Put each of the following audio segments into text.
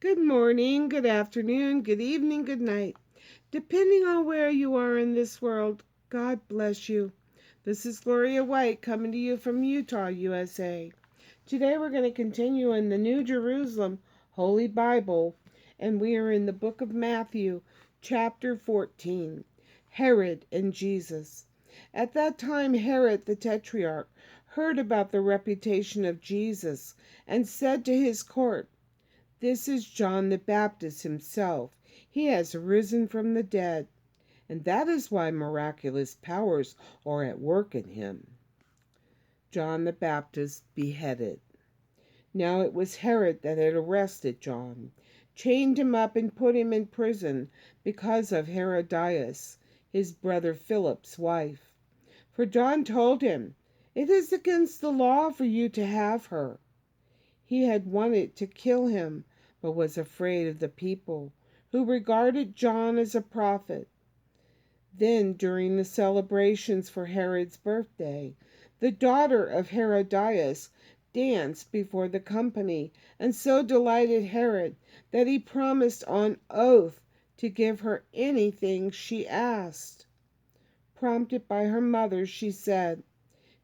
Good morning, good afternoon, good evening, good night. Depending on where you are in this world, God bless you. This is Gloria White coming to you from Utah, USA. Today we're going to continue in the New Jerusalem Holy Bible, and we are in the book of Matthew, chapter 14, Herod and Jesus. At that time, Herod the Tetrarch heard about the reputation of Jesus and said to his court, "This is John the Baptist himself. He has risen from the dead, and that is why miraculous powers are at work in him." John the Baptist beheaded. Now it was Herod that had arrested John, chained him up, and put him in prison because of Herodias, his brother Philip's wife. For John told him, "It is against the law for you to have her." He had wanted to kill him, but was afraid of the people, who regarded John as a prophet. Then, during the celebrations for Herod's birthday, the daughter of Herodias danced before the company, and so delighted Herod that he promised on oath to give her anything she asked. Prompted by her mother, she said,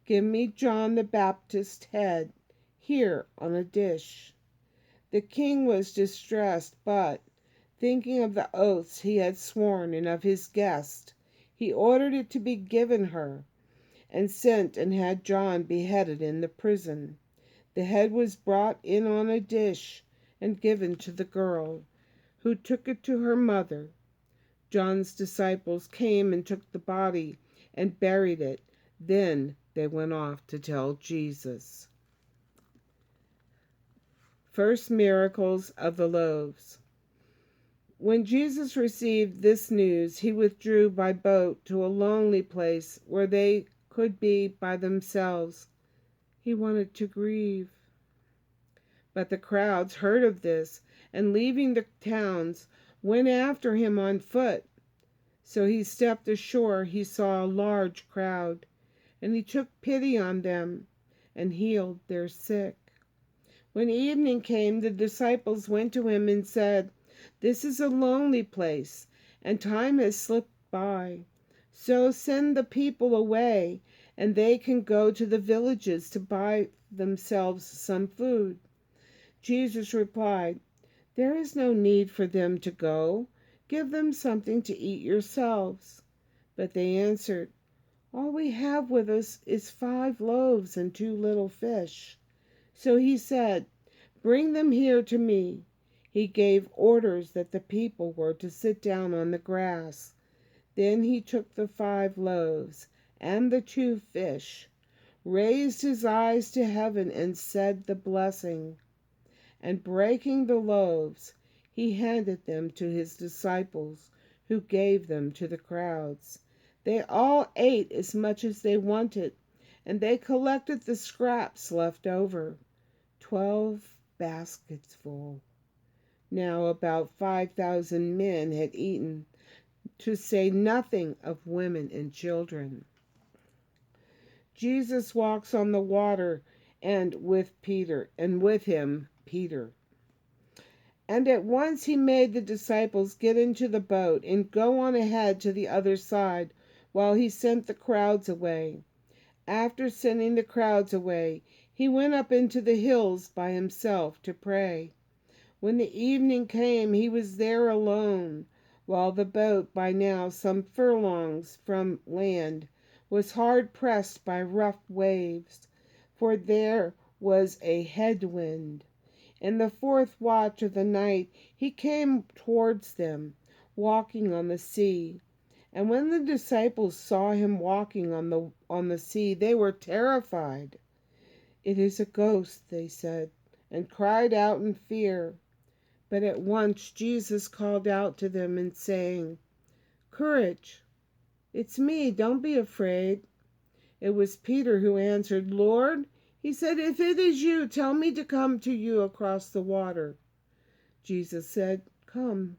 "Give me John the Baptist's head, here on a dish." The king was distressed, but, thinking of the oaths he had sworn and of his guest, he ordered it to be given her, and sent and had John beheaded in the prison. The head was brought in on a dish and given to the girl, who took it to her mother. John's disciples came and took the body and buried it. Then they went off to tell Jesus. First miracles of the loaves. When Jesus received this news, he withdrew by boat to a lonely place where they could be by themselves. He wanted to grieve. But the crowds heard of this, and leaving the towns, went after him on foot. So he stepped ashore. He saw a large crowd, and he took pity on them and healed their sick. When evening came, the disciples went to him and said, "This is a lonely place, and time has slipped by. So send the people away, and they can go to the villages to buy themselves some food." Jesus replied, "There is no need for them to go. Give them something to eat yourselves." But they answered, "All we have with us is 5 loaves and 2 little fish." So he said, "Bring them here to me." He gave orders that the people were to sit down on the grass. Then he took the 5 loaves and the 2 fish, raised his eyes to heaven and said the blessing. And breaking the loaves, he handed them to his disciples, who gave them to the crowds. They all ate as much as they wanted, and they collected the scraps left over, 12 baskets full. Now about 5,000 men had eaten, to say nothing of women and children. Jesus walks on the water and with him Peter. And at once he made the disciples get into the boat and go on ahead to the other side, while he sent the crowds away. After sending the crowds away, he went up into the hills by himself to pray. When the evening came, he was there alone, while the boat, by now some furlongs from land, was hard pressed by rough waves, for there was a headwind. In the 4th watch of the night he came towards them, walking on the sea. And when the disciples saw him walking on the sea, they were terrified. "It is a ghost," they said, and cried out in fear. But at once Jesus called out to them and saying, "Courage, it's me, don't be afraid." It was Peter who answered, "Lord," he said, "if it is you, tell me to come to you across the water." Jesus said, "Come."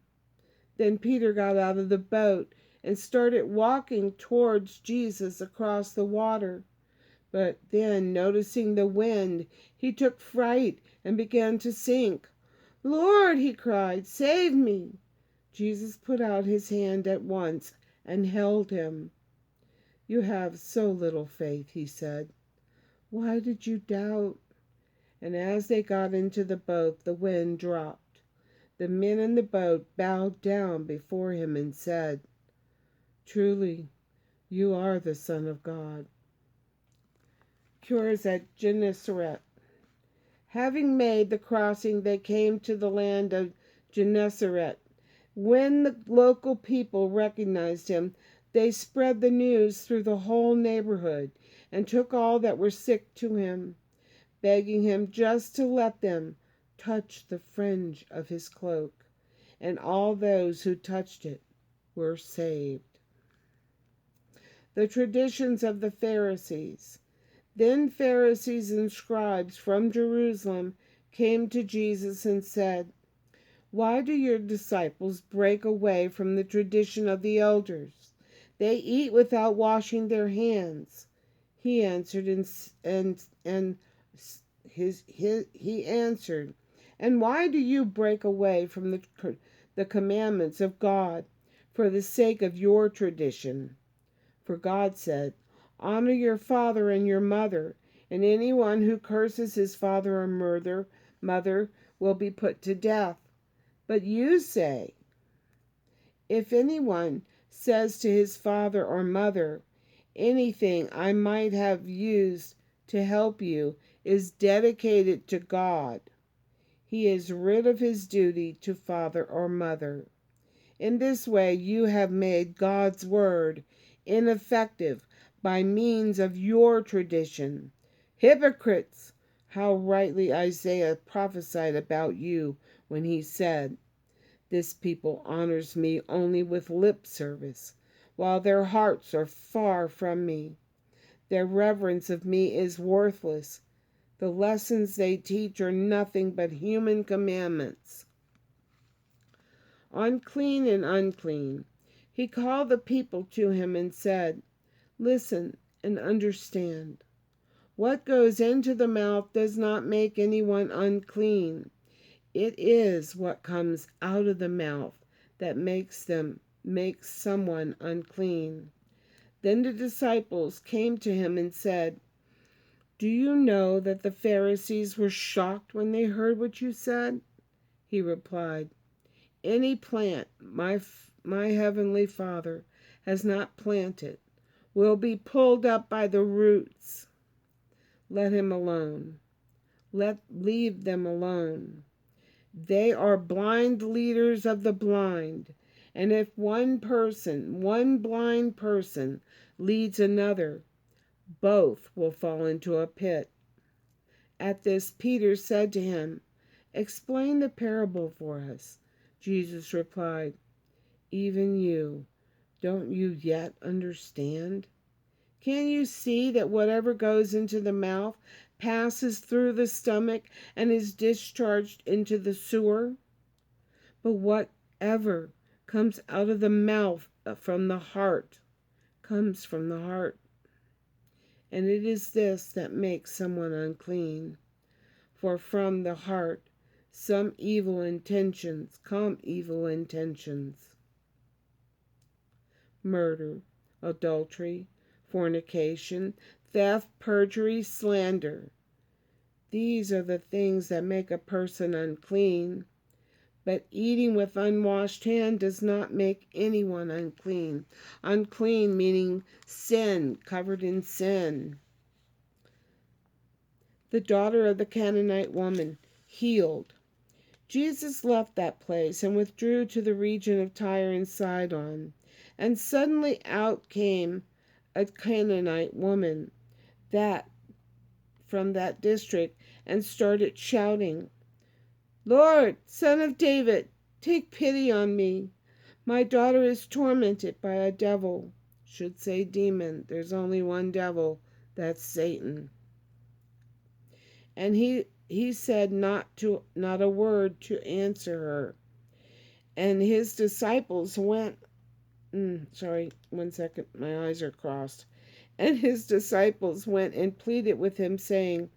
Then Peter got out of the boat and started walking towards Jesus across the water. But then, noticing the wind, he took fright and began to sink. "Lord," he cried, "save me." Jesus put out his hand at once and held him. "You have so little faith," he said. "Why did you doubt?" And as they got into the boat, the wind dropped. The men in the boat bowed down before him and said, "Truly, you are the Son of God." Cures at Gennesaret. Having made the crossing, they came to the land of Gennesaret. When the local people recognized him, they spread the news through the whole neighborhood and took all that were sick to him, begging him just to let them touch the fringe of his cloak. And all those who touched it were saved. The traditions of the Pharisees. Then Pharisees and scribes from Jerusalem came to Jesus and said, "Why do your disciples break away from the tradition of the elders? They eat without washing their hands." He answered, "And why do you break away from the commandments of God for the sake of your tradition? For God said, 'Honor your father and your mother,' and anyone who curses his father or mother will be put to death. But you say, 'If anyone says to his father or mother, anything I might have used to help you is dedicated to God, he is rid of his duty to father or mother.' In this way you have made God's word ineffective by means of your tradition. Hypocrites! How rightly Isaiah prophesied about you when he said, 'This people honors me only with lip service, while their hearts are far from me. Their reverence of me is worthless. The lessons they teach are nothing but human commandments.'" Unclean and unclean. He called the people to him and said, "Listen and understand. What goes into the mouth does not make anyone unclean. It is what comes out of the mouth that makes someone unclean." Then the disciples came to him and said, "Do you know that the Pharisees were shocked when they heard what you said?" He replied, "Any plant my heavenly Father has not planted will be pulled up by the roots. Let him alone. Leave them alone. They are blind leaders of the blind. And if one blind person leads another, both will fall into a pit." At this, Peter said to him, "Explain the parable for us." Jesus replied, "Even you, don't you yet understand? Can't you see that whatever goes into the mouth passes through the stomach and is discharged into the sewer? But whatever comes out of the mouth from the heart comes from the heart. And it is this that makes someone unclean. For from the heart come evil intentions, murder, adultery, fornication, theft, perjury, slander. These are the things that make a person unclean. But eating with unwashed hand does not make anyone unclean. Unclean meaning sin, covered in sin. The daughter of the Canaanite woman, healed. Jesus left that place and withdrew to the region of Tyre and Sidon. And suddenly out came a Canaanite woman from that district and started shouting, "Lord, Son of David, take pity on me. My daughter is tormented by a devil." Should say demon. There's only one devil. That's Satan. And he said not a word to answer her. And his disciples went, sorry, 1 second, my eyes are crossed. And his disciples went and pleaded with him, saying,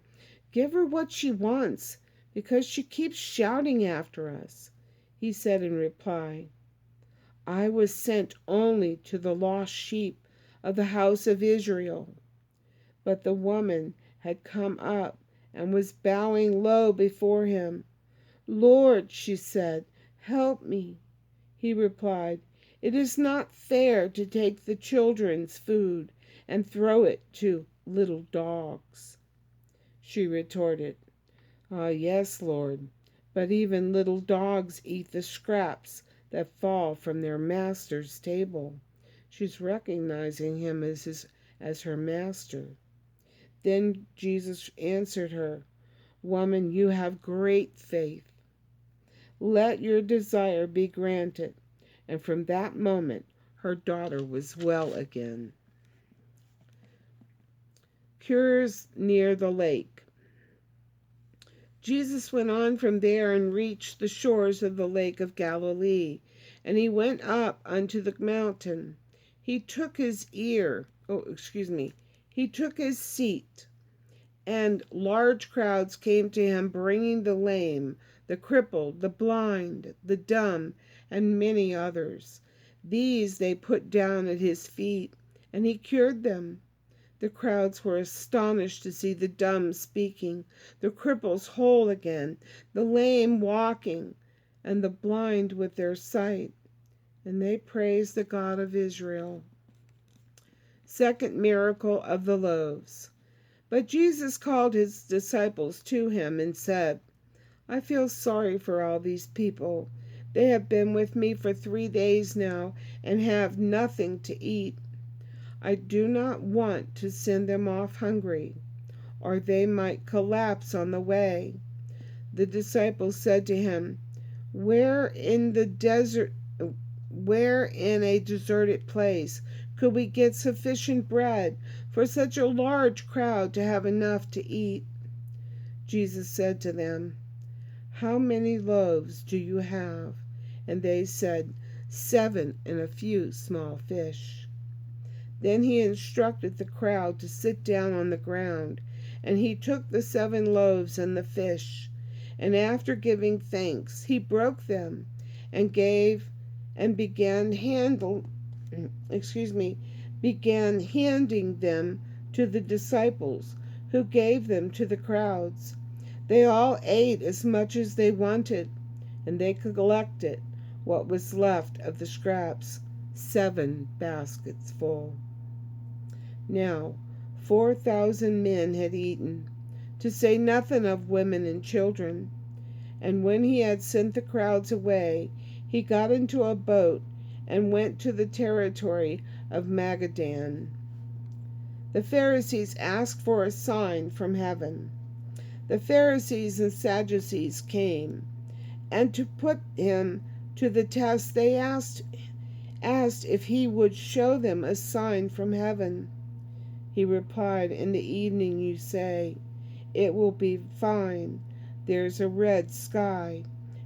"Give her what she wants, Because she keeps shouting after us. He said in reply, I was sent only to the lost sheep of the house of Israel. But the woman had come up and was bowing low before him. Lord, she said, help me. He replied, it is not fair to take the children's food and throw it to little dogs. She retorted, ah, yes, Lord, but even little dogs eat the scraps that fall from their master's table. She's recognizing him as her master. Then Jesus answered her, woman, you have great faith. Let your desire be granted. And from that moment, her daughter was well again. Cures near the lake. Jesus went on from there and reached the shores of the lake of Galilee, and he went up unto the mountain. He took his seat, and large crowds came to him, bringing the lame, the crippled, the blind, the dumb, and many others. These they put down at his feet, and he cured them. The crowds were astonished to see the dumb speaking, the cripples whole again, the lame walking, and the blind with their sight. And they praised the God of Israel. Second miracle of the loaves. But Jesus called his disciples to him and said, I feel sorry for all these people. They have been with me for 3 days now and have nothing to eat. I do not want to send them off hungry, or they might collapse on the way. The disciples said to him, Where in a deserted place could we get sufficient bread for such a large crowd to have enough to eat? Jesus said to them, How many loaves do you have? And they said, 7 and a few small fish. Then he instructed the crowd to sit down on the ground, and he took the 7 loaves and the fish, and after giving thanks, he broke them and began handing them to the disciples, who gave them to the crowds. They all ate as much as they wanted, and they collected what was left of the scraps, 7 baskets full. Now 4,000 men had eaten, to say nothing of women and children. And when he had sent the crowds away, he got into a boat and went to the territory of Magadan. The Pharisees asked for a sign from heaven. The Pharisees and Sadducees came, and to put him to the test, they asked if he would show them a sign from heaven. He replied, In the evening you say, It will be fine, there's a red sky.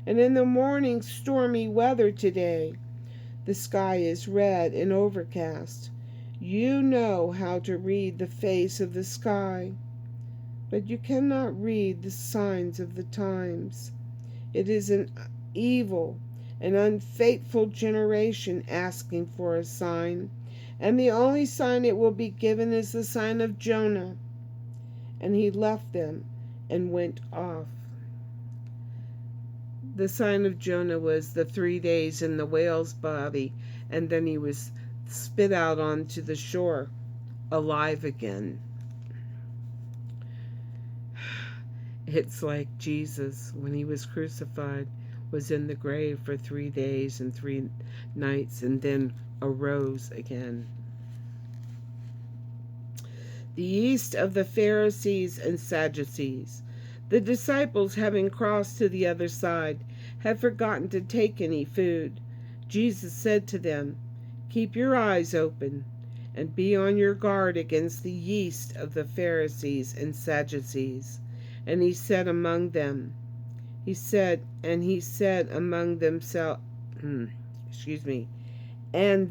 And in the morning, stormy weather today. The sky is red and overcast. You know how to read the face of the sky, but you cannot read the signs of the times. It is an evil and unfaithful generation asking for a sign, and the only sign it will be given is the sign of Jonah. And he left them and went off. The sign of Jonah was the 3 days in the whale's body, and then he was spit out onto the shore, alive again. It's like Jesus, when he was crucified, was in the grave for 3 days and 3 nights, and then arose again. The yeast of the Pharisees and Sadducees. The disciples, having crossed to the other side, had forgotten to take any food. Jesus said to them, Keep your eyes open, and be on your guard against the yeast of the Pharisees and Sadducees. And he said among them, and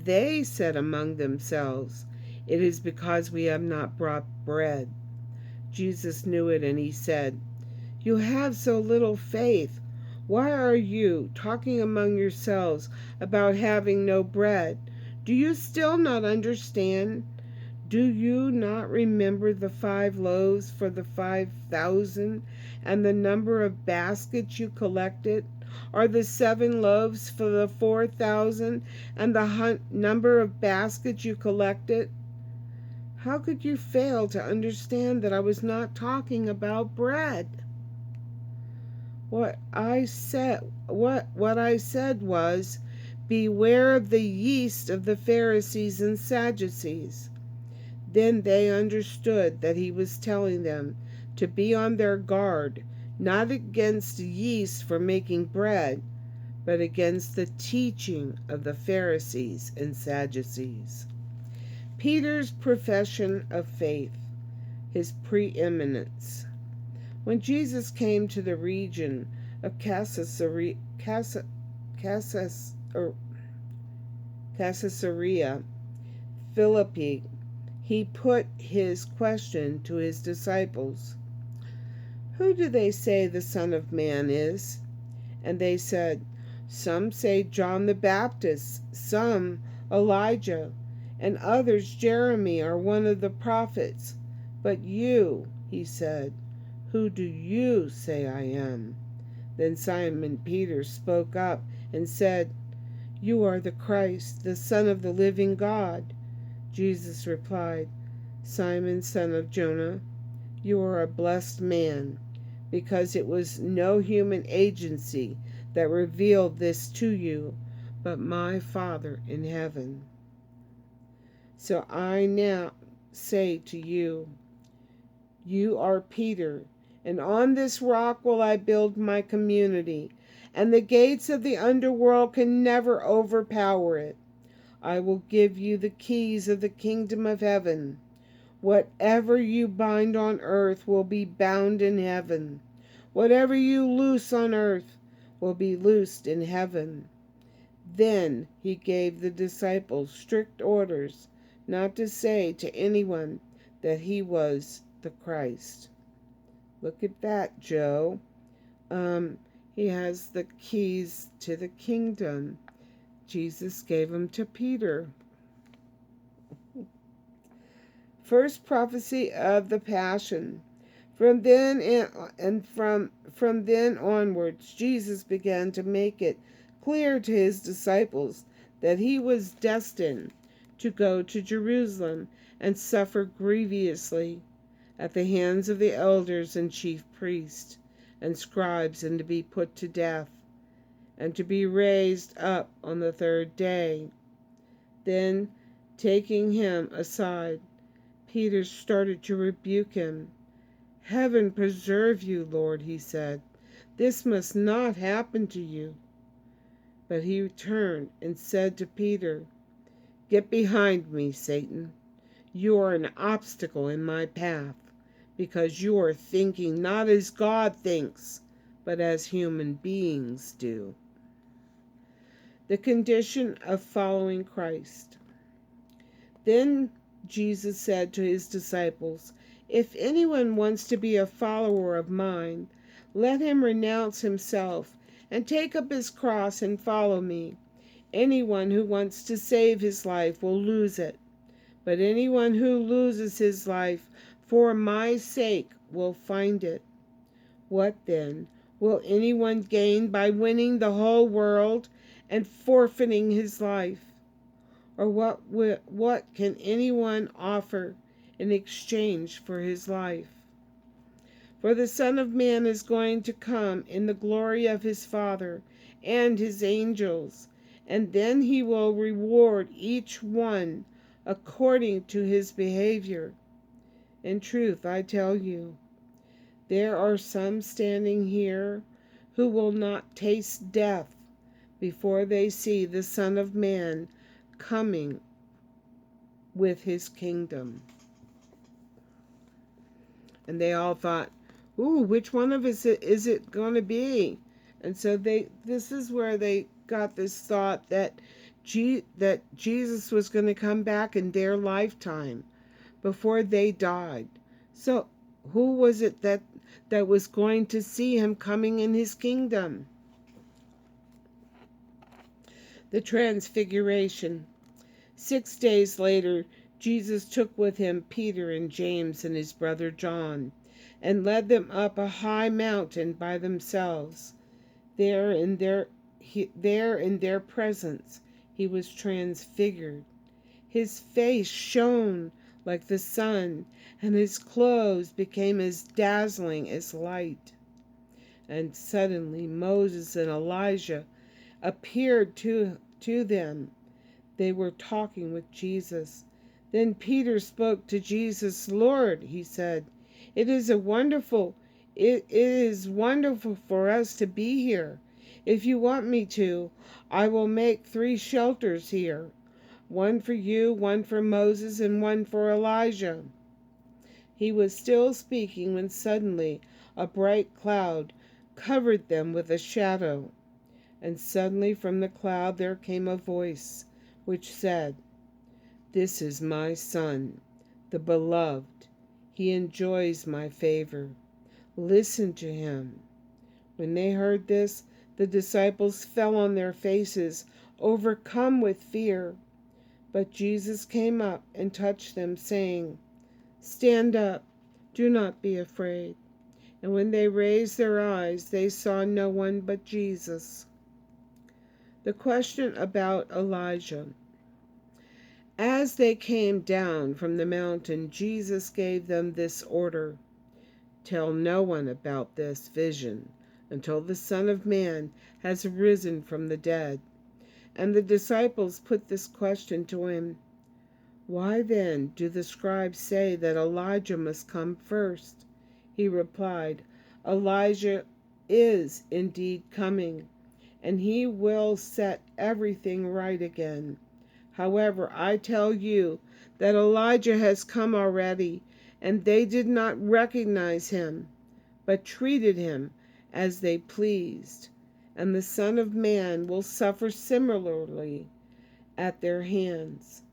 they said among themselves, It is because we have not brought bread. Jesus knew it, and he said, You have so little faith. Why are you talking among yourselves about having no bread? Do you still not understand? Do you not remember the 5 loaves for the 5,000 and the number of baskets you collected? Or the 7 loaves for the 4,000 and the number of baskets you collected? How could you fail to understand that I was not talking about bread? What I said was, beware of the yeast of the Pharisees and Sadducees. Then they understood that he was telling them to be on their guard, not against yeast for making bread, but against the teaching of the Pharisees and Sadducees. Peter's profession of faith, his preeminence. When Jesus came to the region of Caesarea Philippi, he put his question to his disciples: "Who do they say the Son of Man is?" And they said, "Some say John the Baptist, some Elijah, and others Jeremy or one of the prophets. But you," he said, "who do you say I am?" Then Simon Peter spoke up and said, "You are the Christ, the Son of the living God." Jesus replied, "Simon, son of Jonah, you are a blessed man, because it was no human agency that revealed this to you, but my Father in heaven. So I now say to you, you are Peter, and on this rock will I build my community, and the gates of the underworld can never overpower it. I will give you the keys of the kingdom of heaven. Whatever you bind on earth will be bound in heaven. Whatever you loose on earth will be loosed in heaven." Then he gave the disciples strict orders not to say to anyone that he was the Christ. Look at that, Joe. He has the keys to the kingdom. Jesus gave them to Peter. First prophecy of the Passion. From then onwards, Jesus began to make it clear to his disciples that he was destined to go to Jerusalem and suffer grievously at the hands of the elders and chief priests and scribes, and to be put to death, and to be raised up on the 3rd day. Then, taking him aside, Peter started to rebuke him. "Heaven preserve you, Lord," he said. "This must not happen to you." But he turned and said to Peter, "Get behind me, Satan. You are an obstacle in my path, because you are thinking not as God thinks, but as human beings do." The condition of following Christ. Then Jesus said to his disciples, "If anyone wants to be a follower of mine, let him renounce himself and take up his cross and follow me. Anyone who wants to save his life will lose it, but anyone who loses his life for my sake will find it. What then will anyone gain by winning the whole world and forfeiting his life? Or what can anyone offer in exchange for his life? For the Son of Man is going to come in the glory of his Father and his angels, and then he will reward each one according to his behavior. In truth, I tell you, there are some standing here who will not taste death before they see the Son of Man coming with his kingdom." And they all thought, "Ooh, which one of us is it going to be?" And so this is where they got this thought that Jesus was going to come back in their lifetime before they died. So who was it that that was going to see him coming in his kingdom. The Transfiguration. 6 days later, Jesus took with him Peter and James and his brother John, and led them up a high mountain by themselves. There in their presence he was transfigured. His face shone like the sun, and his clothes became as dazzling as light. And suddenly Moses and Elijah appeared to them. They were talking with Jesus. Then Peter spoke to Jesus. "Lord," he said, it is wonderful for us to be here. If you want me to, I will make 3 shelters here. One for you, one for Moses, and one for Elijah." He was still speaking when suddenly a bright cloud covered them with a shadow. And suddenly from the cloud there came a voice which said, "This is my Son, the beloved. He enjoys my favor. Listen to him." When they heard this, the disciples fell on their faces, overcome with fear. But Jesus came up and touched them, saying, "Stand up, do not be afraid." And when they raised their eyes, they saw no one but Jesus. The question about Elijah. As they came down from the mountain, Jesus gave them this order: "Tell no one about this vision until the Son of Man has risen from the dead." And the disciples put this question to him: "Why then do the scribes say that Elijah must come first?" He replied, "Elijah is indeed coming, and he will set everything right again. However, I tell you that Elijah has come already, and they did not recognize him, but treated him as they pleased. And the Son of Man will suffer similarly at their hands."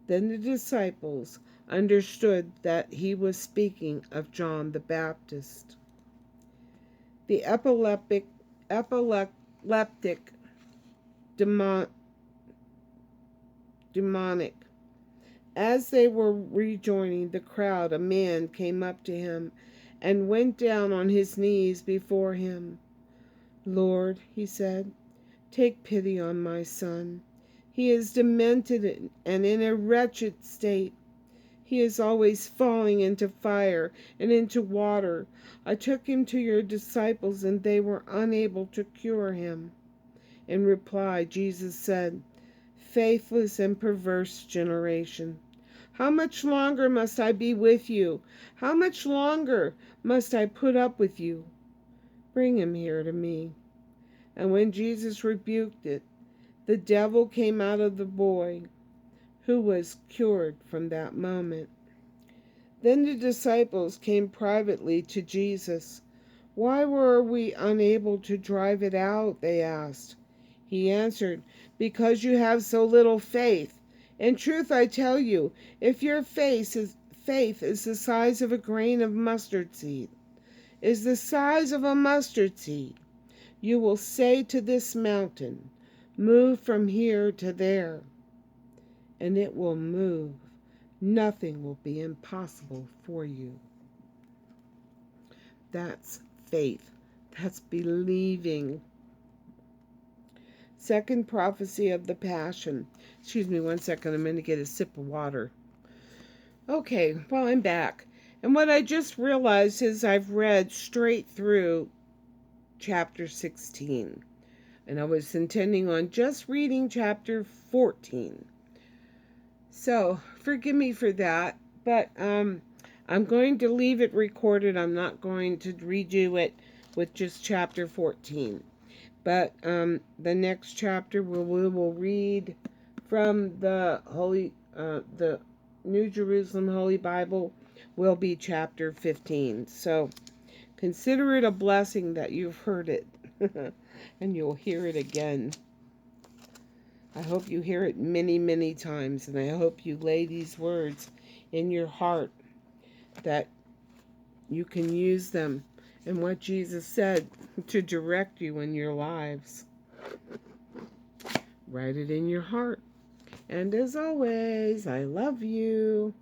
Then the disciples understood that he was speaking of John the Baptist. The epileptic demonic. As they were rejoining the crowd, a man came up to him and went down on his knees before him. "Lord," he said, "take pity on my son. He is demented and in a wretched state. He is always falling into fire and into water. I took him to your disciples, and they were unable to cure him." In reply, Jesus said, "Faithless and perverse generation, how much longer must I be with you? How much longer must I put up with you? Bring him here to me." And when Jesus rebuked it, the devil came out of the boy, who was cured from that moment. Then the disciples came privately to Jesus. "Why were we unable to drive it out?" they asked. He answered, "Because you have so little faith. In truth, I tell you, if your faith is the size of a grain of mustard seed, you will say to this mountain, 'Move from here to there,' and it will move. Nothing will be impossible for you." That's faith. That's believing. Second prophecy of the Passion. Excuse me 1 second. I'm going to get a sip of water. Okay, well, I'm back. And what I just realized is I've read straight through chapter 16. And I was intending on just reading chapter 14. So, forgive me for that. But I'm going to leave it recorded. I'm not going to redo it with just chapter 14. But the next chapter we will read from the New Jerusalem Holy Bible will be chapter 15. So consider it a blessing that you've heard it, and you'll hear it again. I hope you hear it many, many times, and I hope you lay these words in your heart, that you can use them and what Jesus said to direct you in your lives. Write it in your heart. And as always, I love you.